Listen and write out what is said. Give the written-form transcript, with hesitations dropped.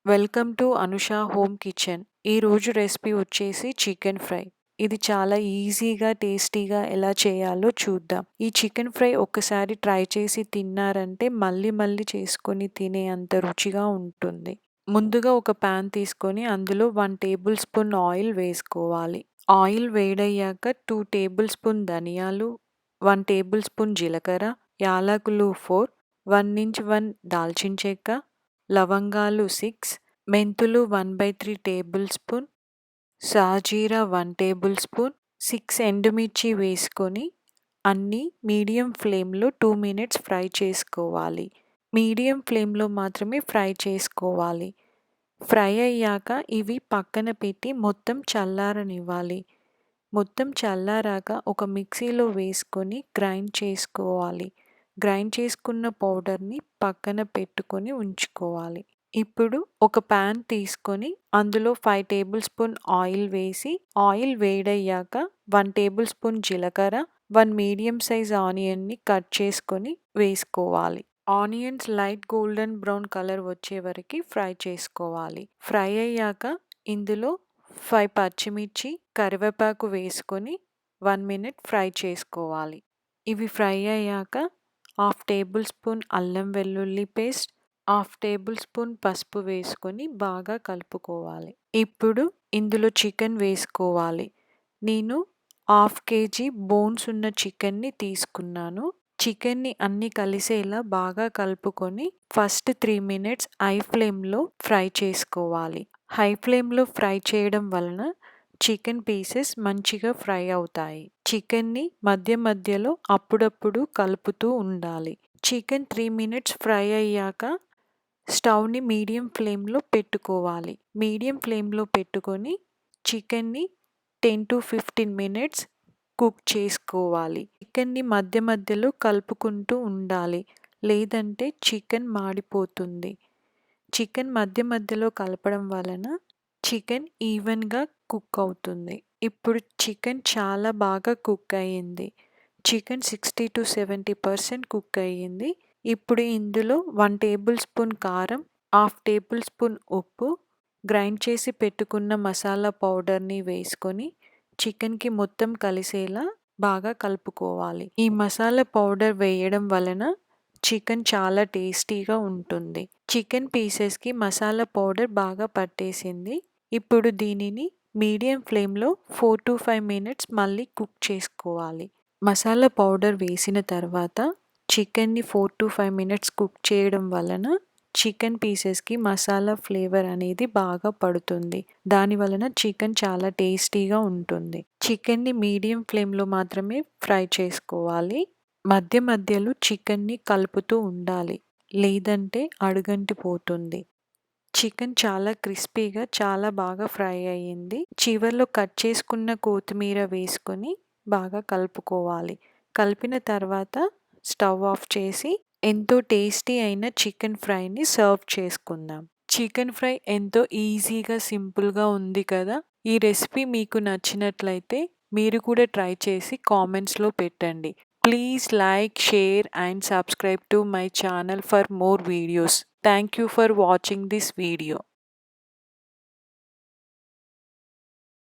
Welcome to Anusha home kitchen. ఈరోజు recipe వచ్చేసి chicken fry. ఇది చాలా ఈజీగా టేస్టీగా ఎలా చేయాలో చూద్దాం. ఈ చికెన్ ఫ్రై ఒక్కసారి ట్రై చేసి తిన్నారంటే మళ్ళీ మళ్ళీ చేసుకొని తినే అంత రుచిగా ఉంటుంది. ముందుగా ఒక ప్యాన్ తీసుకొని అందులో 1 టేబుల్ స్పూన్ ఆయిల్ వేసుకోవాలి. ఆయిల్ వేడయ్యాక 2 టేబుల్ స్పూన్ ధనియాలు, 1 టేబుల్ స్పూన్ జీలకర్ర, యాలకులు 4, 1 దాల్చిన చెక్క, లవంగాలు 6, మెంతులు 1/3 టేబుల్ స్పూన్, సాజీరా 1 టేబుల్ స్పూన్, 6 ఎండుమిర్చి వేసుకొని అన్నీ మీడియం ఫ్లేమ్లో 2 మినిట్స్ ఫ్రై చేసుకోవాలి. మీడియం ఫ్లేమ్లో మాత్రమే ఫ్రై చేసుకోవాలి. ఫ్రై అయ్యాక ఇవి పక్కన పెట్టి మొత్తం చల్లారనివ్వాలి. మొత్తం చల్లారాక ఒక మిక్సీలో వేసుకొని గ్రైండ్ చేసుకోవాలి. గ్రైండ్ చేసుకున్న పౌడర్ని పక్కన పెట్టుకొని ఉంచుకోవాలి. ఇప్పుడు ఒక ప్యాన్ తీసుకొని అందులో 5 టేబుల్ స్పూన్ ఆయిల్ వేసి ఆయిల్ వేడయ్యాక 1 టేబుల్ స్పూన్ జీలకర్ర, 1 మీడియం సైజ్ ఆనియన్ని కట్ చేసుకొని వేసుకోవాలి. Onions light golden brown colour వచ్చే వరకు ఫ్రై చేసుకోవాలి. ఫ్రై అయ్యాక ఇందులో 5 పచ్చిమిర్చి, కరివేపాకు వేసుకొని 1 మినిట్ ఫ్రై చేసుకోవాలి. ఇవి ఫ్రై అయ్యాక 1/2 టేబుల్ స్పూన్ అల్లం వెల్లుల్లి పేస్ట్, 1/2 టేబుల్ స్పూన్ పసుపు వేసుకొని బాగా కలుపుకోవాలి. ఇప్పుడు ఇందులో చికెన్ వేసుకోవాలి. నేను 1/2 కేజీ బోన్స్ ఉన్న చికెన్ని తీసుకున్నాను. చికెన్ని అన్ని కలిసేలా బాగా కలుపుకొని ఫస్ట్ 3 మినిట్స్ హై ఫ్లేమ్లో ఫ్రై చేసుకోవాలి. హై ఫ్లేమ్లో ఫ్రై చేయడం వలన చికెన్ పీసెస్ మంచిగా ఫ్రై అవుతాయి. చికెన్ని మధ్య మధ్యలో అప్పుడప్పుడు కలుపుతూ ఉండాలి. చికెన్ 3 మినిట్స్ ఫ్రై అయ్యాక స్టవ్ని మీడియం ఫ్లేమ్లో పెట్టుకోవాలి. మీడియం ఫ్లేమ్లో పెట్టుకొని చికెన్ని 10 to 15 మినిట్స్ కుక్ చేసుకోవాలి. చికెన్ని మధ్య మధ్యలో కలుపుకుంటూ ఉండాలి, లేదంటే చికెన్ మాడిపోతుంది. చికెన్ మధ్య మధ్యలో కలపడం వలన చికెన్ ఈవెన్గా కుక్ అవుతుంది. ఇప్పుడు చికెన్ చాలా బాగా కుక్ అయ్యింది. చికెన్ 60 to 70% కుక్ అయ్యింది. ఇప్పుడు ఇందులో 1 టేబుల్ స్పూన్ కారం, 1/2 టేబుల్ స్పూన్ ఉప్పు, గ్రైండ్ చేసి పెట్టుకున్న మసాలా పౌడర్ని వేసుకొని చికెన్కి మొత్తం కలిసేలా బాగా కలుపుకోవాలి. ఈ మసాలా పౌడర్ వేయడం వలన చికెన్ చాలా టేస్టీగా ఉంటుంది. చికెన్ పీసెస్కి మసాలా పౌడర్ బాగా పట్టేసింది. ఇప్పుడు దీనిని మీడియం ఫ్లేమ్లో 4 to 5 మినిట్స్ మళ్ళీ కుక్ చేసుకోవాలి. మసాలా పౌడర్ వేసిన తర్వాత చికెన్ని 4 to 5 మినిట్స్ కుక్ చేయడం వలన చికెన్ పీసెస్కి మసాలా ఫ్లేవర్ అనేది బాగా పడుతుంది. దాని వలన చికెన్ చాలా టేస్టీగా ఉంటుంది. చికెన్ని మీడియం ఫ్లేమ్లో మాత్రమే ఫ్రై చేసుకోవాలి. మధ్య మధ్యలో చికెన్ని కలుపుతూ ఉండాలి, లేదంటే అడుగంటిపోతుంది. చికెన్ చాలా క్రిస్పీగా చాలా బాగా ఫ్రై అయ్యింది. చివర్లో కట్ చేసుకున్న కొత్తిమీర వేసుకొని బాగా కలుపుకోవాలి. కలిపిన తర్వాత స్టవ్ ఆఫ్ చేసి ఎంతో టేస్టీ అయిన చికెన్ ఫ్రైని సర్వ్ చేసుకుందాం. చికెన్ ఫ్రై ఎంతో ఈజీగా సింపుల్గా ఉంది కదా. ఈ రెసిపీ మీకు నచ్చినట్లయితే మీరు కూడా ట్రై చేసి కామెంట్స్లో పెట్టండి. Please like, share and subscribe to my channel for more videos. Thank you for watching this video.